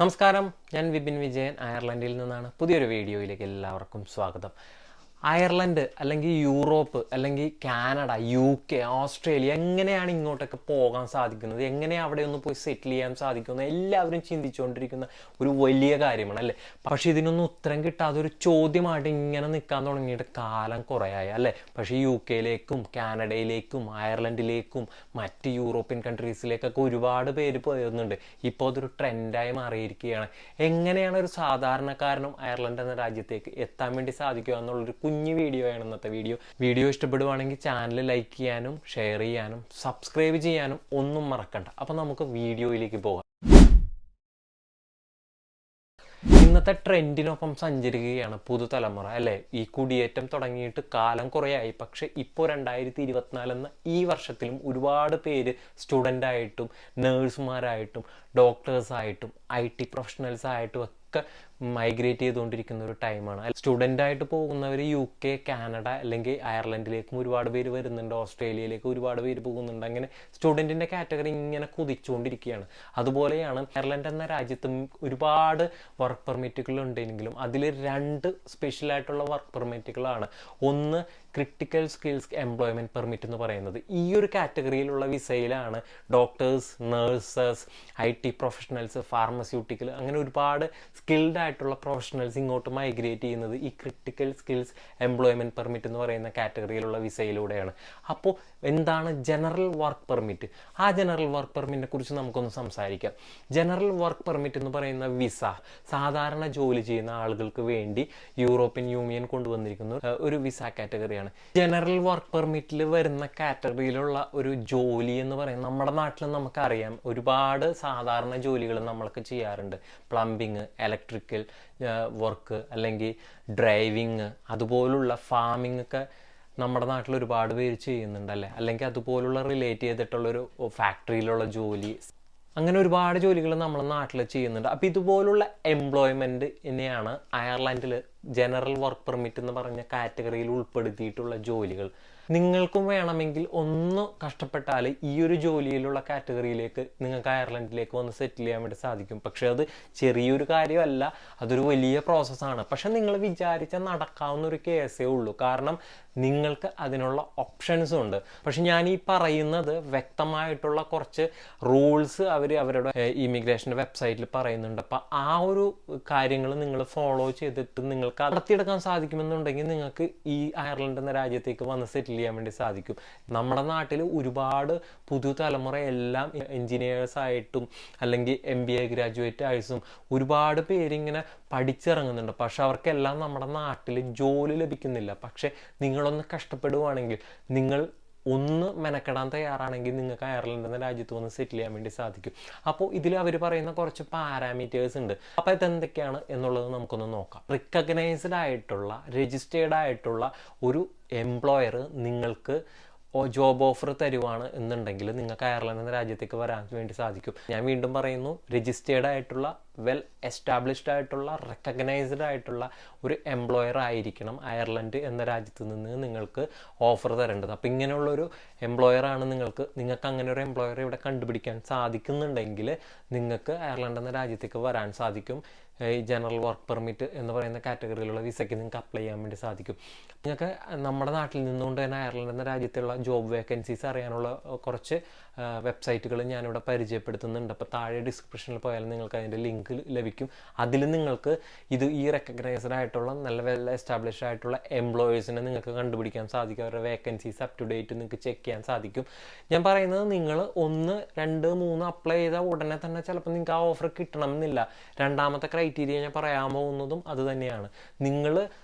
നമസ്കാരം, ഞാൻ വിപിൻ വിജയൻ അയർലൻഡിൽ നിന്നാണ്. പുതിയൊരു വീഡിയോയിലേക്ക് എല്ലാവർക്കും സ്വാഗതം. അയർലൻഡ് അല്ലെങ്കിൽ യൂറോപ്പ് അല്ലെങ്കിൽ കാനഡ, UK, ഓസ്ട്രേലിയ എങ്ങനെയാണ് ഇങ്ങോട്ടൊക്കെ പോകാൻ സാധിക്കുന്നത്, എങ്ങനെ അവിടെ ഒന്ന് പോയി സെറ്റിൽ ചെയ്യാൻ സാധിക്കുന്നത് എല്ലാവരും ചിന്തിച്ചുകൊണ്ടിരിക്കുന്ന ഒരു വലിയ കാര്യമാണ് അല്ലേ. പക്ഷേ ഇതിനൊന്നും ഉത്തരം കിട്ടാതെ ഒരു ചോദ്യമായിട്ട് ഇങ്ങനെ നിൽക്കാൻ തുടങ്ങിയിട്ട് കാലം കുറയായി അല്ലേ. പക്ഷേ UK-യിലേക്കും കാനഡയിലേക്കും അയർലൻഡിലേക്കും മറ്റ് യൂറോപ്യൻ കൺട്രീസിലേക്കൊക്കെ ഒരുപാട് പേര് പോയിരുന്നുണ്ട്. ഇപ്പോൾ അതൊരു ട്രെൻഡായി മാറിയിരിക്കുകയാണ്. എങ്ങനെയാണ് ഒരു സാധാരണക്കാരനും അയർലൻഡ് എന്ന രാജ്യത്തേക്ക് എത്താൻ വേണ്ടി സാധിക്കുക എന്നുള്ളൊരു കുഞ്ഞു വീഡിയോ ആണ് ഇന്നത്തെ വീഡിയോ ഇഷ്ടപ്പെടുവാണെങ്കിൽ ചാനൽ ലൈക്ക് ചെയ്യാനും ഷെയർ ചെയ്യാനും സബ്സ്ക്രൈബ് ചെയ്യാനും ഒന്നും മറക്കണ്ട. അപ്പം നമുക്ക് വീഡിയോയിലേക്ക് പോകാം. ഇന്നത്തെ ട്രെൻഡിനൊപ്പം സഞ്ചരിക്കുകയാണ് പുതുതലമുറ അല്ലേ. ഈ കുടിയേറ്റം തുടങ്ങിയിട്ട് കാലം കുറയായി. പക്ഷെ ഇപ്പോൾ 2024 എന്ന ഈ വർഷത്തിലും ഒരുപാട് പേര് സ്റ്റുഡൻ്റായിട്ടും നേഴ്സുമാരായിട്ടും ഡോക്ടേഴ്സായിട്ടും IT പ്രൊഫഷണൽസ് ആയിട്ടും ഒക്കെ മൈഗ്രേറ്റ് ചെയ്തുകൊണ്ടിരിക്കുന്ന ഒരു ടൈമാണ്. സ്റ്റുഡൻ്റായിട്ട് പോകുന്നവർ UK, കാനഡ അല്ലെങ്കിൽ അയർലൻഡിലേക്കും ഒരുപാട് പേര് വരുന്നുണ്ട്. ഓസ്ട്രേലിയയിലേക്ക് ഒരുപാട് പേര് പോകുന്നുണ്ട്. അങ്ങനെ സ്റ്റുഡൻറ്റിൻ്റെ കാറ്റഗറി ഇങ്ങനെ കുതിച്ചുകൊണ്ടിരിക്കുകയാണ്. അതുപോലെയാണ് അയർലൻഡ് എന്ന രാജ്യത്തും ഒരുപാട് വർക്ക് പെർമിറ്റുകൾ ഉണ്ടെങ്കിലും അതിൽ 2 സ്പെഷ്യലായിട്ടുള്ള വർക്ക് പെർമിറ്റുകളാണ്. ഒന്ന് ക്രിട്ടിക്കൽ സ്കിൽസ് എംപ്ലോയ്മെൻറ്റ് പെർമിറ്റ് എന്ന് പറയുന്നത്. ഈ ഒരു കാറ്റഗറിയിലുള്ള വിസയിലാണ് doctors, nurses, IT professionals, pharmaceutical അങ്ങനെ ഒരുപാട് സ്കിൽഡ് ആയിട്ടുള്ള പ്രൊഫഷണൽസ് ഇങ്ങോട്ട് മൈഗ്രേറ്റ് ചെയ്യുന്നത് ഈ ക്രിട്ടിക്കൽ സ്കിൽസ് എംപ്ലോയ്മെൻറ്റ് പെർമിറ്റ് എന്ന് പറയുന്ന കാറ്റഗറിയിലുള്ള വിസയിലൂടെയാണ്. അപ്പോൾ എന്താണ് ജനറൽ വർക്ക് പെർമിറ്റ്? ആ ജനറൽ വർക്ക് പെർമിറ്റിനെ കുറിച്ച് നമുക്കൊന്ന് സംസാരിക്കാം. ജനറൽ വർക്ക് പെർമിറ്റ് എന്ന് പറയുന്ന വിസ സാധാരണ ജോലി ചെയ്യുന്ന ആളുകൾക്ക് വേണ്ടി യൂറോപ്യൻ യൂണിയൻ കൊണ്ടുവന്നിരിക്കുന്ന ഒരു വിസ കാറ്റഗറിയാണ്. ജനറൽ വർക്ക് പെർമിറ്റിൽ വരുന്ന കാറ്റഗറിയിലുള്ള ഒരു ജോലി എന്ന് പറയുന്നത് നമ്മുടെ നാട്ടിൽ നമുക്കറിയാം ഒരുപാട് സാധാരണ ജോലികൾ നമ്മളൊക്കെ ചെയ്യാറുണ്ട്. പ്ലംബിങ്, ഇലക്ട്രിക്കൽ വർക്ക് അല്ലെങ്കിൽ ഡ്രൈവിങ്, അതുപോലുള്ള ഫാമിംഗ് ഒക്കെ നമ്മുടെ നാട്ടിൽ ഒരുപാട് പേര് ചെയ്യുന്നുണ്ടല്ലേ. അല്ലെങ്കിൽ അതുപോലുള്ള റിലേറ്റ് ചെയ്തിട്ടുള്ളൊരു ഫാക്ടറിയിലുള്ള ജോലി, അങ്ങനെ ഒരുപാട് ജോലികൾ നമ്മുടെ നാട്ടിൽ ചെയ്യുന്നുണ്ട്. അപ്പോൾ ഇതുപോലുള്ള എംപ്ലോയ്മെൻറ്റ് തന്നെയാണ് അയർലൻഡിൽ ജനറൽ വർക്ക് പെർമിറ്റ് എന്ന് പറഞ്ഞ കാറ്റഗറിയിൽ ഉൾപ്പെടുത്തിയിട്ടുള്ള ജോലികൾ. നിങ്ങൾക്കും വേണമെങ്കിൽ ഒന്ന് കഷ്ടപ്പെട്ടാൽ ഈ ഒരു ജോലിയിലുള്ള കാറ്റഗറിയിലേക്ക് നിങ്ങൾക്ക് അയർലൻഡിലേക്ക് വന്ന് സെറ്റിൽ ചെയ്യാൻ വേണ്ടി സാധിക്കും. പക്ഷേ അത് ചെറിയൊരു കാര്യമല്ല, അതൊരു വലിയ പ്രോസസ്സാണ്. പക്ഷെ നിങ്ങൾ വിചാരിച്ചാൽ നടക്കാവുന്ന ഒരു കേസേ ഉള്ളൂ. കാരണം നിങ്ങൾക്ക് അതിനുള്ള ഓപ്ഷൻസും ഉണ്ട്. പക്ഷെ ഞാൻ ഈ പറയുന്നത് വ്യക്തമായിട്ടുള്ള കുറച്ച് റൂൾസ് അവരുടെ ഇമിഗ്രേഷൻ്റെ വെബ്സൈറ്റിൽ പറയുന്നുണ്ട്. അപ്പം ആ ഒരു കാര്യങ്ങൾ നിങ്ങൾ ഫോളോ ചെയ്തിട്ട് നിങ്ങൾക്ക് നടത്തിയെടുക്കാൻ സാധിക്കുമെന്നുണ്ടെങ്കിൽ നിങ്ങൾക്ക് ഈ അയർലൻഡ് എന്ന രാജ്യത്തേക്ക് വന്ന് സെറ്റിൽ ചെയ്യാൻ വേണ്ടി സാധിക്കും. നമ്മുടെ നാട്ടിൽ ഒരുപാട് പുതുതലമുറ എല്ലാം എൻജിനീയേഴ്സായിട്ടും അല്ലെങ്കിൽ MBA ഗ്രാജുവേറ്റ് ആയിട്ടും ഒരുപാട് പേരിങ്ങനെ പഠിച്ചിറങ്ങുന്നുണ്ട്. പക്ഷെ അവർക്കെല്ലാം നമ്മുടെ നാട്ടിൽ ജോലി ലഭിക്കുന്നില്ല. പക്ഷെ നിങ്ങളൊന്ന് കഷ്ടപ്പെടുവാണെങ്കിൽ, നിങ്ങൾ ഒന്ന് മെനക്കെടാൻ തയ്യാറാണെങ്കിൽ നിങ്ങൾക്ക് അയർലൻഡ് എന്ന രാജ്യത്ത് വന്ന് സെറ്റിൽ ചെയ്യാൻ വേണ്ടി സാധിക്കും. അപ്പോൾ ഇതിൽ അവർ പറയുന്ന കുറച്ച് പാരാമീറ്റേഴ്സ് ഉണ്ട്. അപ്പോൾ ഇതെന്തൊക്കെയാണ് എന്നുള്ളത് നമുക്കൊന്ന് നോക്കാം. റിക്കഗ്നൈസ്ഡ് ആയിട്ടുള്ള, രജിസ്റ്റേർഡ് ആയിട്ടുള്ള ഒരു എംപ്ലോയർ നിങ്ങൾക്ക് ജോബ് ഓഫർ തരുവാണ് എന്നുണ്ടെങ്കിൽ നിങ്ങൾക്ക് അയർലൻഡ് എന്ന രാജ്യത്തേക്ക് വരാൻ വേണ്ടി സാധിക്കും. ഞാൻ വീണ്ടും പറയുന്നു, രജിസ്റ്റേർഡ് ആയിട്ടുള്ള, വെൽ എസ്റ്റാബ്ലിഷ്ഡ് ആയിട്ടുള്ള, റെക്കഗ്നൈസ്ഡ് ആയിട്ടുള്ള ഒരു എംപ്ലോയർ ആയിരിക്കണം അയർലൻഡ് എന്ന രാജ്യത്ത് നിന്ന് നിങ്ങൾക്ക് ഓഫർ തരേണ്ടത്. അപ്പോൾ ഇങ്ങനെയുള്ളൊരു എംപ്ലോയറാണ് നിങ്ങൾക്ക് അങ്ങനെ ഒരു എംപ്ലോയറെ ഇവിടെ കണ്ടുപിടിക്കാൻ സാധിക്കുന്നുണ്ടെങ്കിൽ നിങ്ങൾക്ക് അയർലൻഡ് എന്ന രാജ്യത്തേക്ക് വരാൻ സാധിക്കും. ഈ ജനറൽ വർക്ക് പെർമിറ്റ് എന്ന് പറയുന്ന കാറ്റഗറിയിലുള്ള വിസയ്ക്ക് നിങ്ങൾക്ക് അപ്ലൈ ചെയ്യാൻ വേണ്ടി സാധിക്കും. നിങ്ങൾക്ക് നമ്മുടെ നാട്ടിൽ നിന്നുകൊണ്ട് തന്നെ അയർലൻഡ് എന്ന രാജ്യത്തുള്ള ജോബ് വേക്കൻസീസ് അറിയാനുള്ള കുറച്ച് വെബ്സൈറ്റുകൾ ഞാനിവിടെ പരിചയപ്പെടുത്തുന്നുണ്ട്. അപ്പോൾ താഴെ ഡിസ്ക്രിപ്ഷനിൽ പോയാൽ നിങ്ങൾക്ക് അതിൻ്റെ ലിങ്ക് ലഭിക്കും. അതിൽ നിങ്ങൾക്ക് ഈ റെക്കഗ്നൈസ്ഡ് ആയിട്ടുള്ള നല്ല വെൽ എസ്റ്റാബ്ലിഷ്ഡ് ആയിട്ടുള്ള എംപ്ലോയേഴ്സിനെ നിങ്ങൾക്ക് കണ്ടുപിടിക്കാൻ സാധിക്കും. അവരുടെ വേക്കൻസീസ് അപ് ടു ഡേറ്റ് നിങ്ങൾക്ക് ചെക്ക് ചെയ്യാൻ സാധിക്കും. ഞാൻ പറയുന്നത്, നിങ്ങൾ 1, 2, 3 അപ്ലൈ ചെയ്താൽ ഉടനെ തന്നെ ചിലപ്പോൾ നിങ്ങൾക്ക് ആ ഓഫർ കിട്ടണമെന്നില്ല. രണ്ടാമത്തെ ക്രൈറ്റീരിയ ഞാൻ പറയാൻ പോകുന്നതും അത് തന്നെയാണ്. നിങ്ങൾ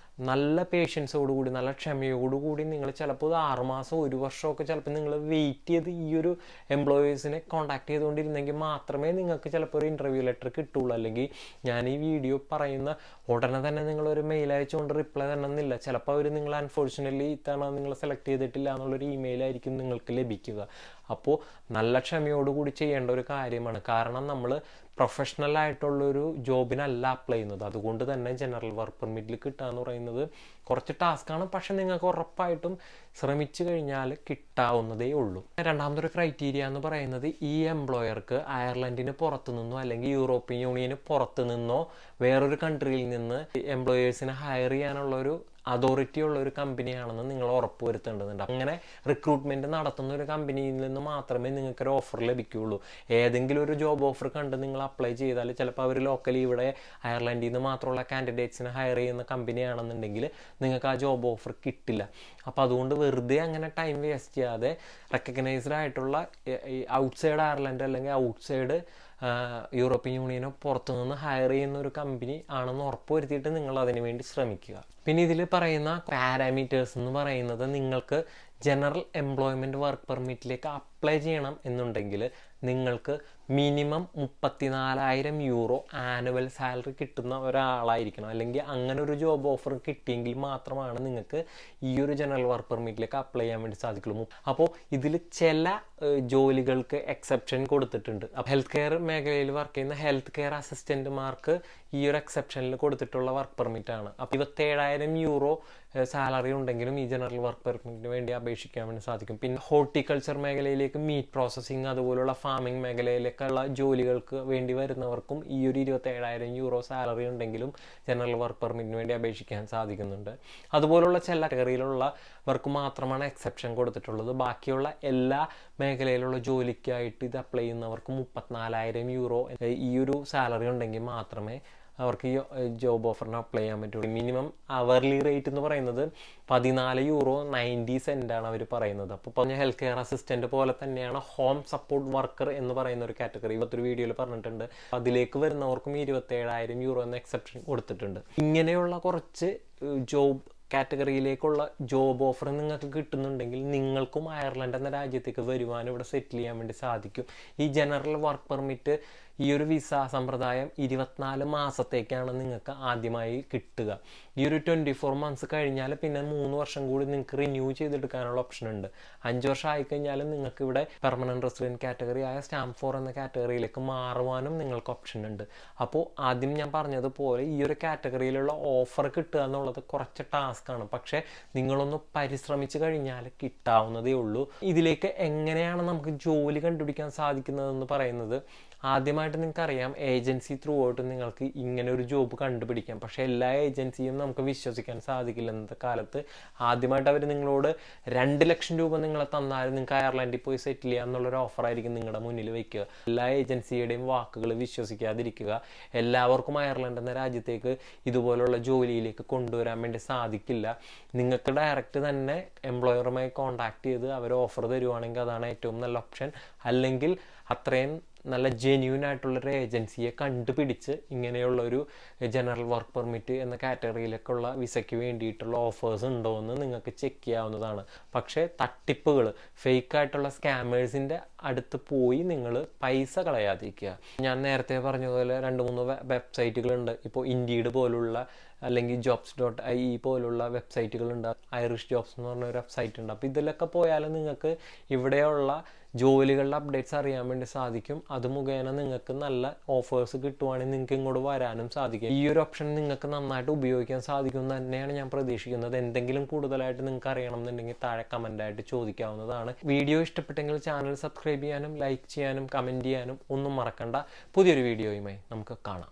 നല്ല പേഷ്യൻസോടുകൂടി, നല്ല ക്ഷമയോടുകൂടി നിങ്ങൾ ചിലപ്പോൾ 6 മാസം, 1 വർഷമൊക്കെ ചിലപ്പോൾ നിങ്ങൾ വെയിറ്റ് ചെയ്ത് ഈ ഒരു എംപ്ലോയേഴ്സിനെ കോൺടാക്ട് ചെയ്തുകൊണ്ടിരുന്നെങ്കിൽ മാത്രമേ നിങ്ങൾക്ക് ചിലപ്പോൾ ഒരു ഇൻ്റർവ്യൂ ലെറ്റർ കിട്ടുള്ളൂ. അല്ലെങ്കിൽ ഞാൻ ഈ വീഡിയോ പറയുന്ന ഉടനെ തന്നെ നിങ്ങളൊരു മെയിൽ അയച്ചുകൊണ്ട് റിപ്ലൈ തരണമെന്നില്ല. ചിലപ്പോൾ അവർ നിങ്ങൾ അൺഫോർച്യുനേറ്റ്ലി ഇത്തവണ നിങ്ങൾ സെലക്ട് ചെയ്തിട്ടില്ല എന്നുള്ളൊരു ഇമെയിലായിരിക്കും നിങ്ങൾക്ക് ലഭിക്കുക. അപ്പോൾ നല്ല ക്ഷമയോടുകൂടി ചെയ്യേണ്ട ഒരു കാര്യമാണ്. കാരണം നമ്മൾ പ്രൊഫഷണൽ ആയിട്ടുള്ളൊരു ജോബിനല്ല അപ്ലൈ ചെയ്യുന്നത്. അതുകൊണ്ട് തന്നെ ജനറൽ വർക്ക് പെർമിറ്റിൽ കിട്ടുക എന്ന് പറയുന്നത് കുറച്ച് ടാസ്ക്കാണ്. പക്ഷെ നിങ്ങൾക്ക് ഉറപ്പായിട്ടും ശ്രമിച്ചു കഴിഞ്ഞാൽ കിട്ടാവുന്നതേ ഉള്ളൂ. രണ്ടാമതൊരു ക്രൈറ്റീരിയ എന്ന് പറയുന്നത് ഈ എംപ്ലോയർക്ക് അയർലൻഡിന് പുറത്തു നിന്നോ അല്ലെങ്കിൽ യൂറോപ്യൻ യൂണിയന് പുറത്തു നിന്നോ വേറൊരു കൺട്രിയിൽ നിന്ന് എംപ്ലോയേഴ്സിനെ ഹയർ ചെയ്യാനുള്ള ഒരു അതോറിറ്റി ഉള്ള ഒരു കമ്പനിയാണെന്ന് നിങ്ങൾ ഉറപ്പ് വരുത്തേണ്ടതുണ്ട്. അങ്ങനെ റിക്രൂട്ട്മെന്റ് നടത്തുന്ന ഒരു കമ്പനിയിൽ നിന്ന് മാത്രമേ നിങ്ങൾക്ക് ഒരു ഓഫർ ലഭിക്കുകയുള്ളൂ. ഏതെങ്കിലും ഒരു ജോബ് ഓഫർ കണ്ട് നിങ്ങൾ അപ്ലൈ ചെയ്താൽ ചിലപ്പോൾ അവർ ലോക്കലി ഇവിടെ അയർലൻഡിൽ നിന്ന് മാത്രമുള്ള കാൻഡിഡേറ്റ്സിനെ ഹയർ ചെയ്യുന്ന കമ്പനിയാണെന്നുണ്ടെങ്കിൽ നിങ്ങൾക്ക് ആ ജോബ് ഓഫർ കിട്ടില്ല. അപ്പോൾ അതുകൊണ്ട് വെറുതെ അങ്ങനെ ടൈം വേസ്റ്റ് ചെയ്യാതെ റെക്കഗ്നൈസ്ഡ് ആയിട്ടുള്ള ഔട്ട്സൈഡ് അയർലൻഡ് അല്ലെങ്കിൽ ഔട്ട്സൈഡ് യൂറോപ്യൻ യൂണിയനോ പുറത്തുനിന്ന് ഹയർ ചെയ്യുന്ന ഒരു കമ്പനി ആണെന്ന് ഉറപ്പ് വരുത്തിയിട്ട് നിങ്ങൾ അതിനു വേണ്ടി ശ്രമിക്കുക. പിന്നെ ഇതിൽ പറയുന്ന പാരാമീറ്റേഴ്സ് എന്ന് പറയുന്നത് നിങ്ങൾക്ക് ജനറൽ എംപ്ലോയ്മെൻറ്റ് വർക്ക് പെർമിറ്റിലേക്ക് അപ്ലൈ ചെയ്യണം എന്നുണ്ടെങ്കിൽ നിങ്ങൾക്ക് മിനിമം 34,000 യൂറോ ആനുവൽ സാലറി കിട്ടുന്ന ഒരാളായിരിക്കണം. അല്ലെങ്കിൽ അങ്ങനെ ഒരു ജോബ് ഓഫർ കിട്ടിയെങ്കിൽ മാത്രമാണ് നിങ്ങൾക്ക് ഈ ഒരു ജനറൽ വർക്ക് പെർമിറ്റിലേക്ക് അപ്ലൈ ചെയ്യാൻ വേണ്ടി സാധിക്കുള്ളൂ. അപ്പോൾ ഇതിൽ ചില ജോലികൾക്ക് എക്സെപ്ഷൻ കൊടുത്തിട്ടുണ്ട്. അപ്പോൾ ഹെൽത്ത് കെയർ മേഖലയിൽ വർക്ക് ചെയ്യുന്ന ഹെൽത്ത് കെയർ അസിസ്റ്റൻറ്റുമാർക്ക് ഈ ഒരു എക്സെപ്ഷനിൽ കൊടുത്തിട്ടുള്ള വർക്ക് പെർമിറ്റാണ്. അപ്പോൾ 27,000 യൂറോ സാലറി ഉണ്ടെങ്കിലും ഈ ജനറൽ വർക്ക് പെർമിറ്റിന് വേണ്ടി അപേക്ഷിക്കാൻ വേണ്ടി സാധിക്കും. പിന്നെ ഹോർട്ടിക്കൾച്ചർ മേഖലയിലേക്ക്, മീറ്റ് പ്രോസസ്സിങ് അതുപോലുള്ള ഫാമിംഗ് മേഖലയിലേക്കുള്ള ജോലികൾക്ക് വേണ്ടി വരുന്നവർക്കും ഈ ഒരു 27,000 യൂറോ സാലറി ഉണ്ടെങ്കിലും ജനറൽ വർക്ക് പെർമിറ്റിന് വേണ്ടി അപേക്ഷിക്കാൻ സാധിക്കുന്നുണ്ട്. അതുപോലുള്ള ചില കാറ്റഗറിയിലുള്ളവർക്ക് മാത്രമാണ് എക്സെപ്ഷൻ കൊടുത്തിട്ടുള്ളത്. ബാക്കിയുള്ള എല്ലാ മേഖലയിലുള്ള ജോലിക്കായിട്ട് ഇത് അപ്ലൈ ചെയ്യുന്നവർക്ക് 34,000 യൂറോ ഈ ഒരു സാലറി ഉണ്ടെങ്കിൽ മാത്രമേ അവർക്ക് ഈ ജോബ് ഓഫറിന് അപ്ലൈ ചെയ്യാൻ പറ്റുള്ളൂ. മിനിമം അവർലി റേറ്റ് എന്ന് പറയുന്നത് 14 യൂറോ 90 സെൻറ്റാണ് അവർ പറയുന്നത്. അപ്പോൾ പറഞ്ഞ ഹെൽത്ത് കെയർ അസിസ്റ്റൻറ്റ് പോലെ തന്നെയാണ് ഹോം സപ്പോർട്ട് വർക്കർ എന്ന് പറയുന്ന ഒരു കാറ്റഗറി. ഇവത്തൊരു വീഡിയോയിൽ പറഞ്ഞിട്ടുണ്ട്. അതിലേക്ക് വരുന്നവർക്കും 27,000 യൂറോ എന്ന എക്സെപ്ഷൻ കൊടുത്തിട്ടുണ്ട്. ഇങ്ങനെയുള്ള കുറച്ച് ജോബ് കാറ്റഗറിയിലേക്കുള്ള ജോബ് ഓഫർ നിങ്ങൾക്ക് കിട്ടുന്നുണ്ടെങ്കിൽ നിങ്ങൾക്കും അയർലൻഡ് എന്ന രാജ്യത്തേക്ക് വരുവാനും ഇവിടെ സെറ്റിൽ ചെയ്യാൻ വേണ്ടി സാധിക്കും. ഈ ജനറൽ വർക്ക് പെർമിറ്റ് ഈ ഒരു വിസ സമ്പ്രദായം 24 മാസത്തേക്കാണ് നിങ്ങൾക്ക് ആദ്യമായി കിട്ടുക. ഈ ഒരു 24 മന്ത്സ് കഴിഞ്ഞാൽ പിന്നെ 3 വർഷം കൂടി നിങ്ങൾക്ക് റിന്യൂ ചെയ്തെടുക്കാനുള്ള ഓപ്ഷൻ ഉണ്ട്. 5 വർഷം ആയിക്കഴിഞ്ഞാലും നിങ്ങൾക്ക് ഇവിടെ പെർമനന്റ് റെസിഡന്റ് കാറ്റഗറി ആയ സ്റ്റാമ്പ് 4 എന്ന കാറ്റഗറിയിലേക്ക് മാറുവാനും നിങ്ങൾക്ക് ഓപ്ഷൻ ഉണ്ട്. അപ്പോൾ ആദ്യം ഞാൻ പറഞ്ഞതുപോലെ ഈ ഒരു കാറ്റഗറിയിലുള്ള ഓഫർ കിട്ടുക എന്നുള്ളത് കുറച്ച് ടാസ്ക്കാണ്. പക്ഷേ നിങ്ങളൊന്ന് പരിശ്രമിച്ചു കഴിഞ്ഞാൽ കിട്ടാവുന്നതേ ഉള്ളൂ. ഇതിലേക്ക് എങ്ങനെയാണ് നമുക്ക് ജോലി കണ്ടുപിടിക്കാൻ സാധിക്കുന്നതെന്ന് പറയുന്നത്, ആദ്യമായിട്ട് നിങ്ങൾക്കറിയാം ഏജൻസി ത്രൂ ഔട്ട് നിങ്ങൾക്ക് ഇങ്ങനെ ഒരു ജോബ് കണ്ടുപിടിക്കാം. പക്ഷേ എല്ലാ ഏജൻസിയും നമുക്ക് വിശ്വസിക്കാൻ സാധിക്കില്ല ഇന്നത്തെ കാലത്ത്. ആദ്യമായിട്ട് അവർ നിങ്ങളോട് 2 ലക്ഷം രൂപ നിങ്ങളെ തന്നാലും നിങ്ങൾക്ക് അയർലൻഡിൽ പോയി സെറ്റിൽ ചെയ്യുക എന്നുള്ളൊരു ഓഫറായിരിക്കും നിങ്ങളുടെ മുന്നിൽ വയ്ക്കുക. എല്ലാ ഏജൻസിയുടെയും വാക്കുകൾ വിശ്വസിക്കാതിരിക്കുക. എല്ലാവർക്കും അയർലൻഡ് എന്ന രാജ്യത്തേക്ക് ഇതുപോലുള്ള ജോലിയിലേക്ക് കൊണ്ടുവരാൻ വേണ്ടി സാധിക്കില്ല. നിങ്ങൾക്ക് ഡയറക്റ്റ് തന്നെ എംപ്ലോയറുമായി കോൺടാക്ട് ചെയ്ത് അവർ ഓഫർ തരുവാണെങ്കിൽ അതാണ് ഏറ്റവും നല്ല ഓപ്ഷൻ. അല്ലെങ്കിൽ അത്രയും നല്ല ജെന്യൂൻ ആയിട്ടുള്ളൊരു ഏജൻസിയെ കണ്ടുപിടിച്ച് ഇങ്ങനെയുള്ളൊരു ജനറൽ വർക്ക് പെർമിറ്റ് എന്ന കാറ്റഗറിയിലേക്കുള്ള വിസയ്ക്ക് വേണ്ടിയിട്ടുള്ള ഓഫേഴ്സ് ഉണ്ടോ എന്ന് നിങ്ങൾക്ക് ചെക്ക് ചെയ്യാവുന്നതാണ്. പക്ഷേ തട്ടിപ്പുകൾ, ഫേക്കായിട്ടുള്ള സ്കാമേഴ്സിൻ്റെ അടുത്ത് പോയി നിങ്ങൾ പൈസ കളയാതിരിക്കുക. ഞാൻ നേരത്തെ പറഞ്ഞതുപോലെ 2-3 വെബ്സൈറ്റുകളുണ്ട്. ഇപ്പോൾ ഇൻഡീഡ് പോലുള്ള അല്ലെങ്കിൽ jobs.ie പോലുള്ള വെബ്സൈറ്റുകളുണ്ട്. ഐറിഷ് ജോബ്സ് എന്ന് പറഞ്ഞ ഒരു വെബ്സൈറ്റ് ഉണ്ട്. അപ്പോൾ ഇതിലൊക്കെ പോയാൽ നിങ്ങൾക്ക് ഇവിടെയുള്ള ജോലികളുടെ അപ്ഡേറ്റ്സ് അറിയാൻ വേണ്ടി സാധിക്കും. അത് മുഖേന നിങ്ങൾക്ക് നല്ല ഓഫേഴ്സ് കിട്ടുവാണെങ്കിൽ നിങ്ങൾക്ക് ഇങ്ങോട്ട് വരാനും സാധിക്കും. ഈ ഒരു ഓപ്ഷൻ നിങ്ങൾക്ക് നന്നായിട്ട് ഉപയോഗിക്കാൻ സാധിക്കും തന്നെയാണ് ഞാൻ പ്രതീക്ഷിക്കുന്നത്. എന്തെങ്കിലും കൂടുതലായിട്ട് നിങ്ങൾക്ക് അറിയണം എന്നുണ്ടെങ്കിൽ താഴെ കമൻ്റായിട്ട് ചോദിക്കാവുന്നതാണ്. വീഡിയോ ഇഷ്ടപ്പെട്ടെങ്കിൽ ചാനൽ സബ്സ്ക്രൈബ് ചെയ്യാനും ലൈക്ക് ചെയ്യാനും കമൻറ്റ് ചെയ്യാനും ഒന്നും മറക്കണ്ട. പുതിയൊരു വീഡിയോയുമായി നമുക്ക് കാണാം.